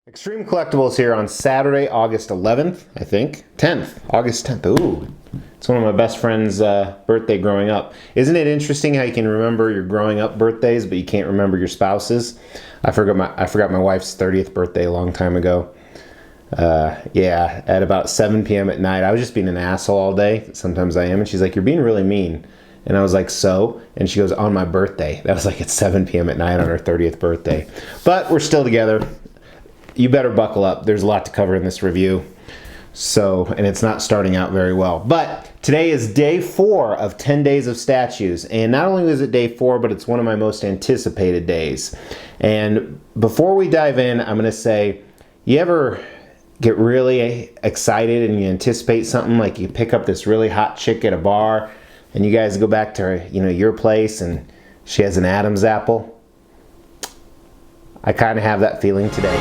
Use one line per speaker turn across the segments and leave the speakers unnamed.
Xtreme Collectibles here on Saturday, August 11th, I think. 10th. August 10th. Ooh. It's one of my best friend's birthday growing up. Isn't it interesting how you can remember your growing up birthdays, but you can't remember your spouse's? I forgot my wife's 30th birthday a long time ago. Yeah, at about 7 p.m. at night. I was just being an asshole all day. Sometimes I am. And she's like, "You're being really mean." And I was like, "So?" And she goes, "On my birthday." That was like at 7 p.m. at night on her 30th birthday. But we're still together. You better buckle up. There's a lot to cover in this review. And it's not starting out very well. But today is day 4 of 10 days of statues. And not only is it day 4, but it's one of my most anticipated days. And before we dive in, I'm going to say, you ever get really excited and you anticipate something, like you pick up this really hot chick at a bar and you guys go back to your place and she has an Adam's apple? I kind of have that feeling today.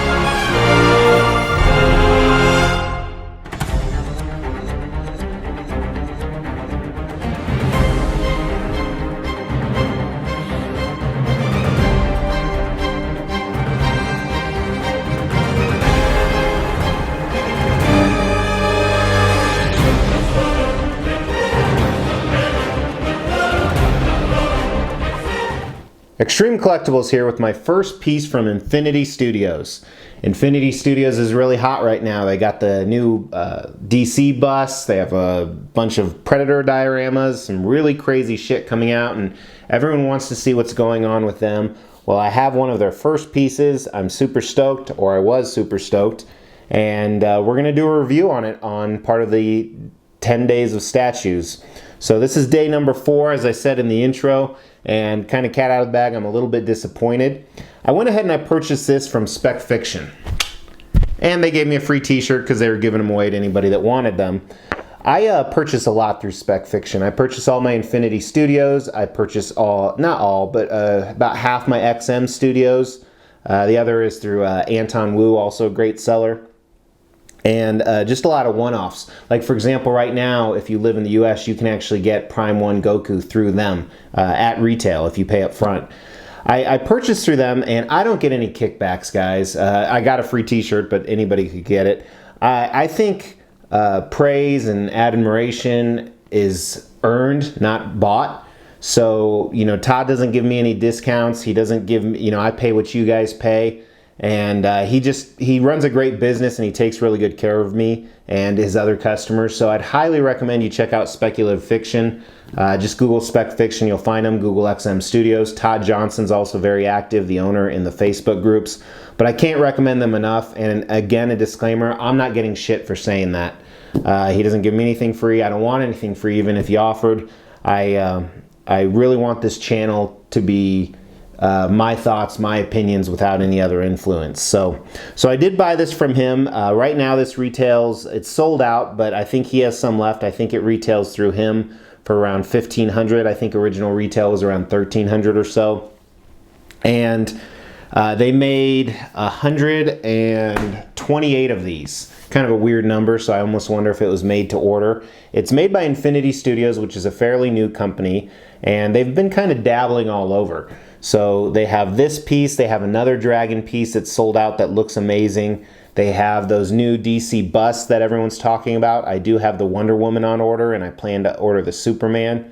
Xtreme Collectibles here with my first piece from Infinity Studios. Infinity Studios is really hot right now. They got the new DC bus. They have a bunch of Predator dioramas, some really crazy shit coming out, and everyone wants to see what's going on with them. Well, I have one of their first pieces. I'm super stoked, or I was super stoked, and we're going to do a review on it on part of the 10 days of statues. So this is day number 4, as I said in the intro, and kind of cat out of the bag, I'm a little bit disappointed. I went ahead and I purchased this from Spec Fiction. And they gave me a free t-shirt because they were giving them away to anybody that wanted them. I purchase a lot through Spec Fiction. I purchase all my Infinity Studios. I purchase not all, but about half my XM Studios. The other is through Anton Wu, also a great seller. And just a lot of one-offs. Like, for example, right now, if you live in the US, you can actually get Prime 1 Goku through them at retail if you pay up front. I purchased through them, and I don't get any kickbacks, guys. I got a free t-shirt, but anybody could get it. I think praise and admiration is earned, not bought. So, Todd doesn't give me any discounts. He doesn't give me, I pay what you guys pay. And he runs a great business, and he takes really good care of me and his other customers. So I'd highly recommend you check out Speculative Fiction. Just Google Spec Fiction, you'll find them. Google XM Studios. Todd Johnson's also very active, the owner, in the Facebook groups. But I can't recommend them enough. And again, a disclaimer, I'm not getting shit for saying that. He doesn't give me anything free. I don't want anything free, even if he offered. I really want this channel to be my thoughts, my opinions, without any other influence. So I did buy this from him. Right now this retails, it's sold out, but I think he has some left. I think it retails through him for around $1,500. I think original retail was around $1,300 or so. And they made 128 of these. Kind of a weird number, so I almost wonder if it was made to order. It's made by Infinity Studios, which is a fairly new company, and they've been kind of dabbling all over. So they have this piece, they have another dragon piece that's sold out that looks amazing. They have those new DC busts that everyone's talking about. I do have the Wonder Woman on order, and I plan to order the Superman.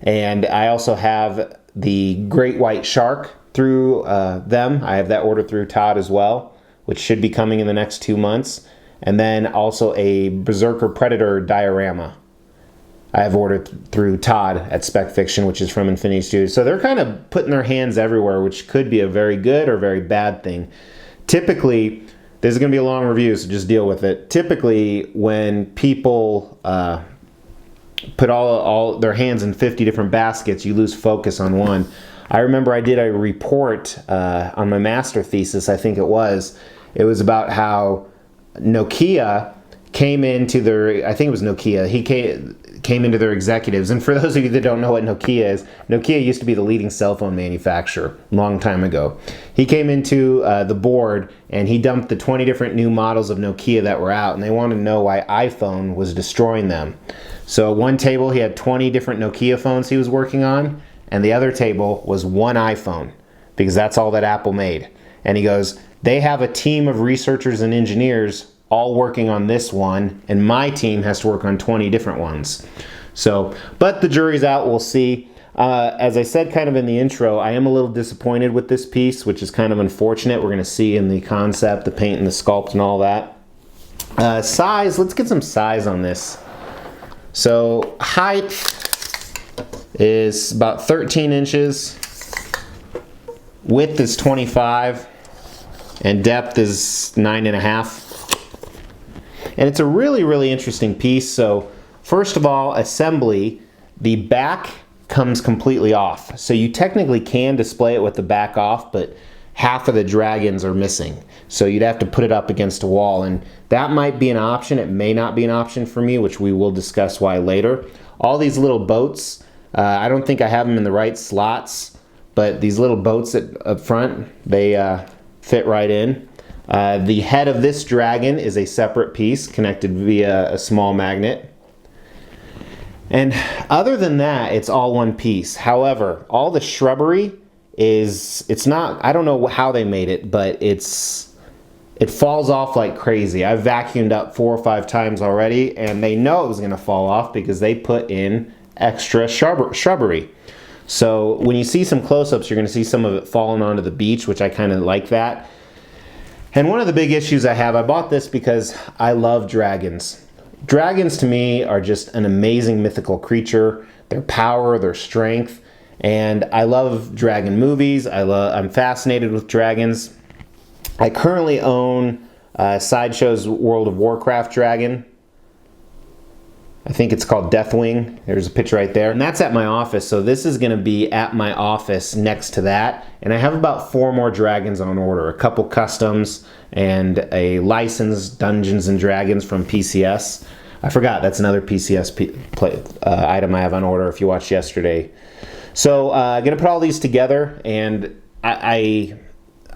And I also have the Great White Shark through them. I have that ordered through Todd as well, which should be coming in the next 2 months. And then also a Berserker Predator diorama I have ordered through Todd at Spec Fiction, which is from Infinity Studios. So they're kind of putting their hands everywhere, which could be a very good or very bad thing. Typically, this is going to be a long review, so just deal with it. Typically, when people put all their hands in 50 different baskets, you lose focus on one. I remember I did a report on my master thesis, I think it was. It was about how Nokia came into their, I think it was Nokia, he came into their executives. And for those of you that don't know what Nokia is, Nokia used to be the leading cell phone manufacturer a long time ago. He came into the board and he dumped the 20 different new models of Nokia that were out, and they wanted to know why iPhone was destroying them. So one table he had 20 different Nokia phones he was working on, and the other table was one iPhone, because that's all that Apple made. And he goes, They have a team of researchers and engineers all working on this one, and my team has to work on 20 different ones. So, but the jury's out, we'll see. As I said kind of in the intro, I am a little disappointed with this piece, which is kind of unfortunate. We're going to see in the concept, the paint and the sculpt and all that. Size, let's get some size on this. So height is about 13 inches. Width is 25. And depth is 9.5. And it's a really, really interesting piece. So first of all, assembly, the back comes completely off. So you technically can display it with the back off, but half of the dragons are missing. So you'd have to put it up against a wall, and that might be an option. It may not be an option for me, which we will discuss why later. All these little boats, I don't think I have them in the right slots, but these little boats up front, they fit right in. The head of this dragon is a separate piece connected via a small magnet. And other than that, it's all one piece. However, all the shrubbery it's not, I don't know how they made it, but it falls off like crazy. I've vacuumed up 4 or 5 times already, and they know it was going to fall off because they put in extra shrubbery. So when you see some close-ups, you're going to see some of it falling onto the beach, which I kind of like that. And one of the big issues I have, I bought this because I love dragons. Dragons to me are just an amazing mythical creature. Their power, their strength, and I love dragon movies. I'm fascinated with dragons. I currently own Sideshow's World of Warcraft dragon. I think it's called Deathwing. There's a picture right there. And that's at my office, so this is going to be at my office next to that. And I have about 4 more dragons on order. A couple customs and a licensed Dungeons & Dragons from PCS. I forgot, that's another PCS item I have on order if you watched yesterday. So I'm going to put all these together, and like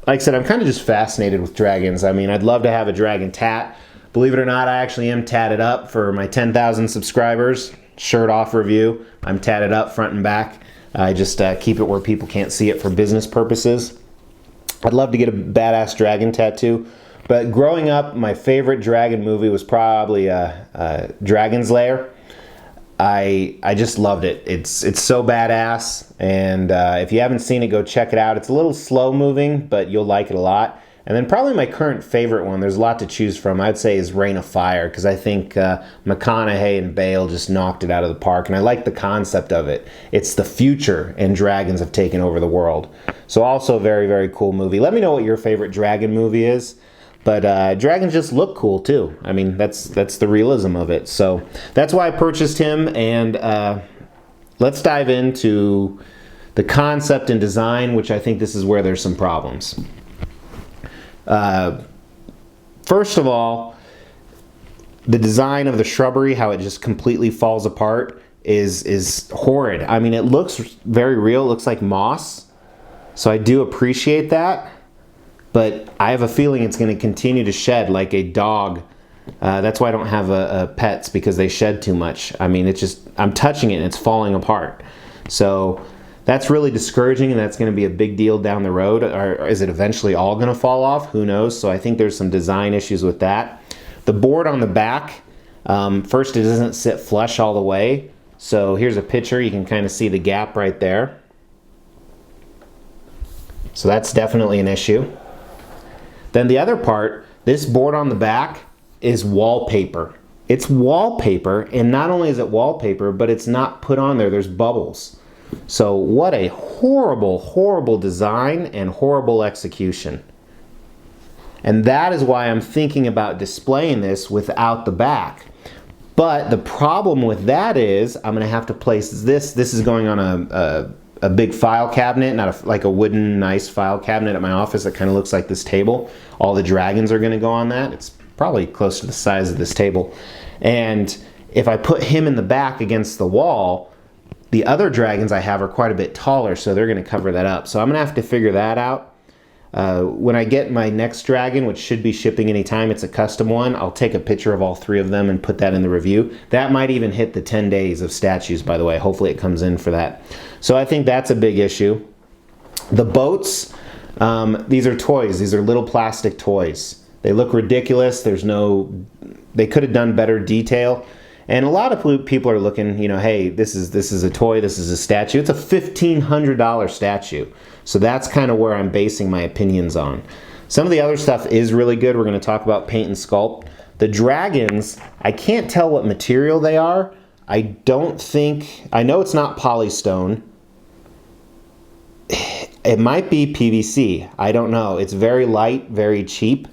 I said, I'm kind of just fascinated with dragons. I mean, I'd love to have a dragon tat. Believe it or not, I actually am tatted up for my 10,000 subscribers. Shirt off review. I'm tatted up front and back. I just keep it where people can't see it for business purposes. I'd love to get a badass dragon tattoo. But growing up, my favorite dragon movie was probably Dragon's Lair. I just loved it. It's so badass. And if you haven't seen it, go check it out. It's a little slow moving, but you'll like it a lot. And then probably my current favorite one, there's a lot to choose from, I'd say is Reign of Fire, because I think McConaughey and Bale just knocked it out of the park, and I like the concept of it. It's the future, and dragons have taken over the world. So also a very, very cool movie. Let me know what your favorite dragon movie is, but dragons just look cool too. I mean, that's the realism of it. So that's why I purchased him, and let's dive into the concept and design, which I think this is where there's some problems. First of all, the design of the shrubbery, how it just completely falls apart, is horrid. I mean, it looks very real. It looks like moss. So I do appreciate that. But I have a feeling it's going to continue to shed like a dog. That's why I don't have pets, because they shed too much. I mean, it's just, I'm touching it and it's falling apart. So that's really discouraging, and that's going to be a big deal down the road. Or is it eventually all going to fall off? Who knows? So I think there's some design issues with that. The board on the back, first, it doesn't sit flush all the way. So here's a picture. You can kind of see the gap right there. So that's definitely an issue. Then the other part, this board on the back is wallpaper. It's wallpaper, and not only is it wallpaper, but it's not put on there. There's bubbles. So what a horrible, horrible design and horrible execution. And that is why I'm thinking about displaying this without the back. But the problem with that is I'm going to have to place this. This is going on a big file cabinet, not like a wooden nice file cabinet at my office that kind of looks like this table. All the dragons are going to go on that. It's probably close to the size of this table. And if I put him in the back against the wall, the other dragons I have are quite a bit taller, so they're going to cover that up. So I'm going to have to figure that out. When I get my next dragon, which should be shipping anytime, it's a custom one, I'll take a picture of all 3 of them and put that in the review. That might even hit the 10 days of statues, by the way. Hopefully it comes in for that. So I think that's a big issue. The boats, These are toys. These are little plastic toys. They look ridiculous. They could have done better detail. And a lot of people are looking, you know, hey, this is a toy, this is a statue. It's a $1,500 statue. So that's kind of where I'm basing my opinions on. Some of the other stuff is really good. We're going to talk about paint and sculpt. The dragons, I can't tell what material they are. I know it's not polystone. It might be PVC. I don't know. It's very light, very cheap.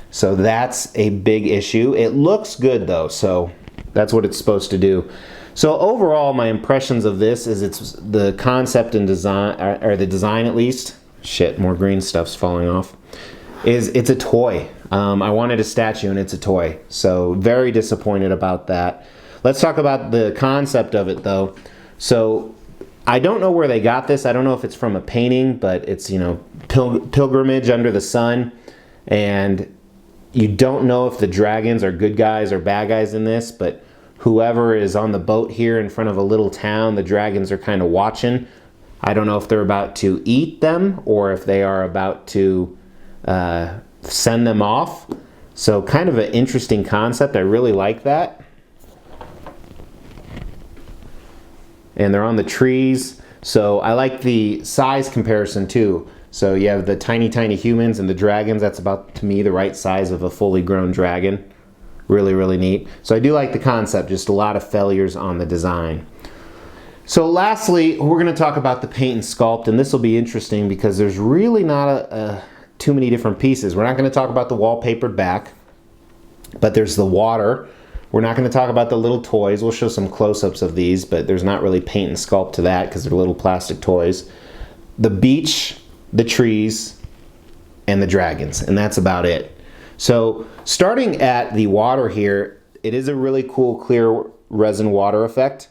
So that's a big issue. It looks good though, so that's what it's supposed to do. So overall, my impressions of this is it's the concept and design, or the design at least. Shit, more green stuff's falling off. It's a toy. I wanted a statue and it's a toy. So very disappointed about that. Let's talk about the concept of it though. So I don't know where they got this. I don't know if it's from a painting, but it's, you know, pilgrimage under the sun. And you don't know if the dragons are good guys or bad guys in this, but whoever is on the boat here in front of a little town, the dragons are kind of watching. I don't know if they're about to eat them or if they are about to send them off. So kind of an interesting concept. I really like that. And they're on the trees. So I like the size comparison too. So you have the tiny, tiny humans and the dragons. That's about, to me, the right size of a fully grown dragon. Really, really neat. So I do like the concept, just a lot of failures on the design. So lastly, we're going to talk about the paint and sculpt, and this will be interesting because there's really not too many different pieces. We're not going to talk about the wallpapered back, but there's the water. We're not going to talk about the little toys. We'll show some close-ups of these, but there's not really paint and sculpt to that because they're little plastic toys. The beach, the trees, and the dragons, and that's about it. So starting at the water here, it is a really cool clear resin water effect.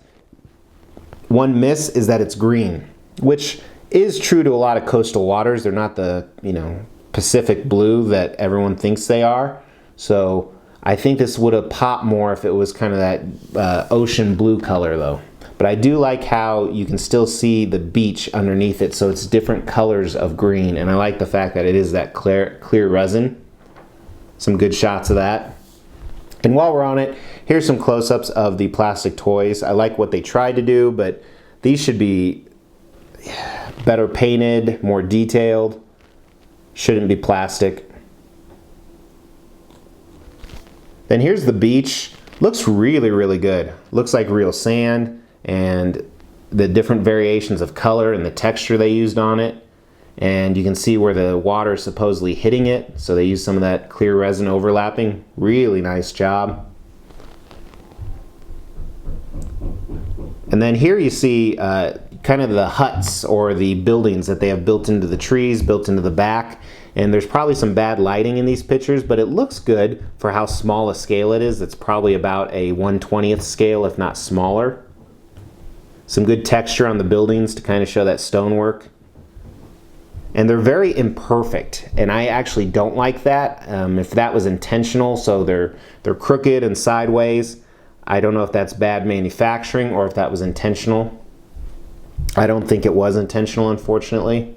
One miss is that it's green, which is true to a lot of coastal waters. They're not the, you know, Pacific blue that everyone thinks they are. So I think this would have popped more if it was kind of that ocean blue color though. But I do like how you can still see the beach underneath it, so it's different colors of green, and I like the fact that it is that clear resin. Some good shots of that. And while we're on it, here's some close-ups of the plastic toys. I like what they tried to do, but these should be better painted, more detailed. Shouldn't be plastic. Then here's the beach. Looks really, really good. Looks like real sand, and the different variations of color and the texture they used on it. And you can see where the water is supposedly hitting it, so they used some of that clear resin overlapping. Really nice job. And then here you see kind of the huts or the buildings that they have built into the trees, built into the back. And there's probably some bad lighting in these pictures, but it looks good for how small a scale it is. It's probably about a 1/20th scale, if not smaller. Some good texture on the buildings to kind of show that stonework. And they're very imperfect, and I actually don't like that. If that was intentional, so they're crooked and sideways, I don't know if that's bad manufacturing or if that was intentional. I don't think it was intentional, unfortunately.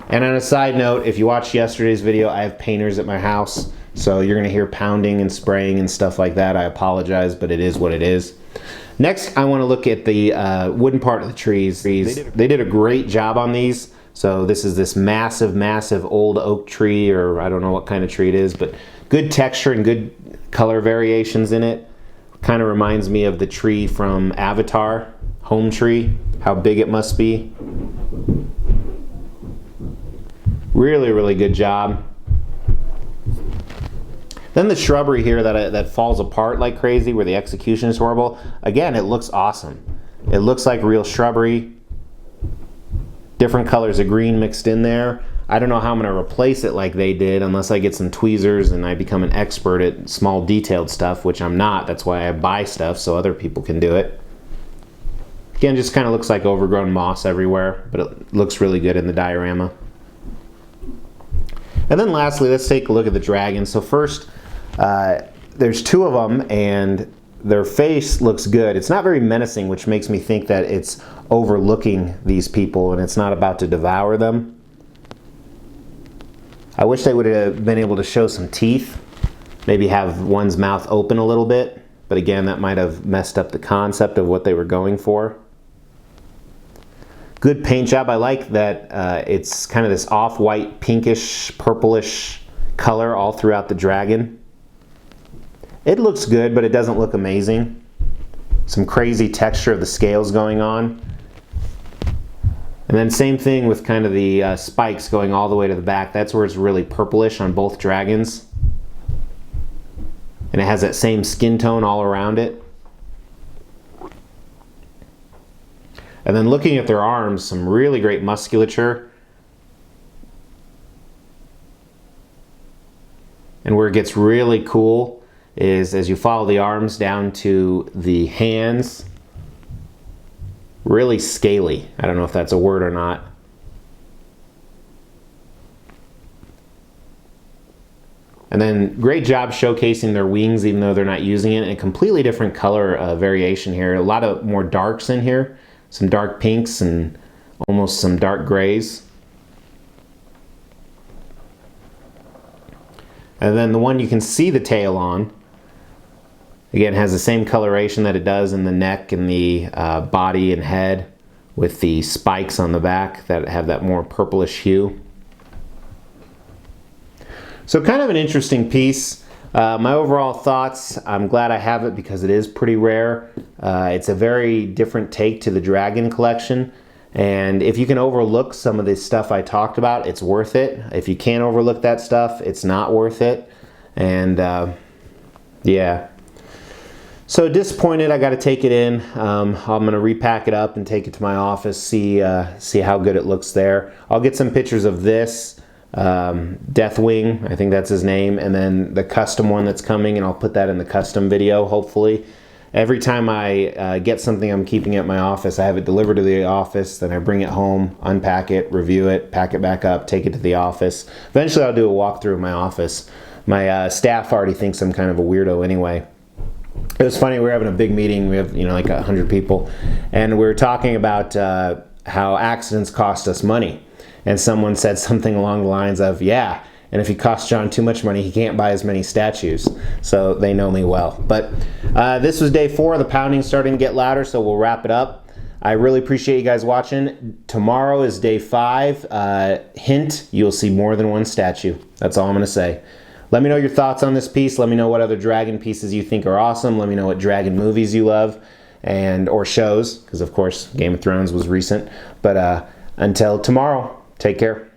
And on a side note, if you watched yesterday's video, I have painters at my house, so you're going to hear pounding and spraying and stuff like that. I apologize, but it is what it is. Next, I want to look at the wooden part of the trees. They did a great job on these. So this is this massive, massive old oak tree, or I don't know what kind of tree it is, but good texture and good color variations in it. Kind of reminds me of the tree from Avatar, Home Tree, how big it must be. Really, really good job. Then the shrubbery here that falls apart like crazy, where the execution is horrible. Again, it looks awesome. It looks like real shrubbery. Different colors of green mixed in there. I don't know how I'm going to replace it like they did unless I get some tweezers and I become an expert at small detailed stuff, which I'm not. That's why I buy stuff so other people can do it. Again, just kind of looks like overgrown moss everywhere, but it looks really good in the diorama. And then lastly, let's take a look at the dragon. So first, there's two of them, and their face looks good. It's not very menacing, which makes me think that it's overlooking these people and it's not about to devour them. I wish they would have been able to show some teeth, maybe have one's mouth open a little bit, but again, that might have messed up the concept of what they were going for. Good paint job. I like that it's kind of this off-white, pinkish, purplish color all throughout the dragon. It looks good, but it doesn't look amazing. Some crazy texture of the scales going on. And then same thing with kind of the spikes going all the way to the back. That's where it's really purplish on both dragons. And it has that same skin tone all around it. And then looking at their arms, some really great musculature. And where it gets really cool is as you follow the arms down to the hands, really scaly. I don't know if that's a word or not. And then great job showcasing their wings even though they're not using it. And a completely different color variation here. A lot of more darks in here. Some dark pinks and almost some dark grays. And then the one you can see the tail on, again, has the same coloration that it does in the neck and the body and head, with the spikes on the back that have that more purplish hue. So kind of an interesting piece. My overall thoughts, I'm glad I have it because it is pretty rare. It's a very different take to the Dragon collection. And if you can overlook some of this stuff I talked about, it's worth it. If you can't overlook that stuff, it's not worth it. And yeah. So disappointed, I got to take it in. I'm going to repack it up and take it to my office, see how good it looks there. I'll get some pictures of this. Deathwing, I think that's his name, and then the custom one that's coming, and I'll put that in the custom video hopefully. Every time I get something I'm keeping at my office, I have it delivered to the office, then I bring it home, unpack it, review it, pack it back up, take it to the office. Eventually I'll do a walkthrough of my office. My staff already thinks I'm kind of a weirdo anyway. It was funny, we were having a big meeting, we have like 100 people, and we were talking about how accidents cost us money. And someone said something along the lines of, yeah, and if he costs John too much money, he can't buy as many statues. So they know me well. But this was day 4. The pounding's starting to get louder, so we'll wrap it up. I really appreciate you guys watching. Tomorrow is day 5. Hint, you'll see more than one statue. That's all I'm going to say. Let me know your thoughts on this piece. Let me know what other Dragon pieces you think are awesome. Let me know what Dragon movies you love or shows, because of course Game of Thrones was recent. But until tomorrow, take care.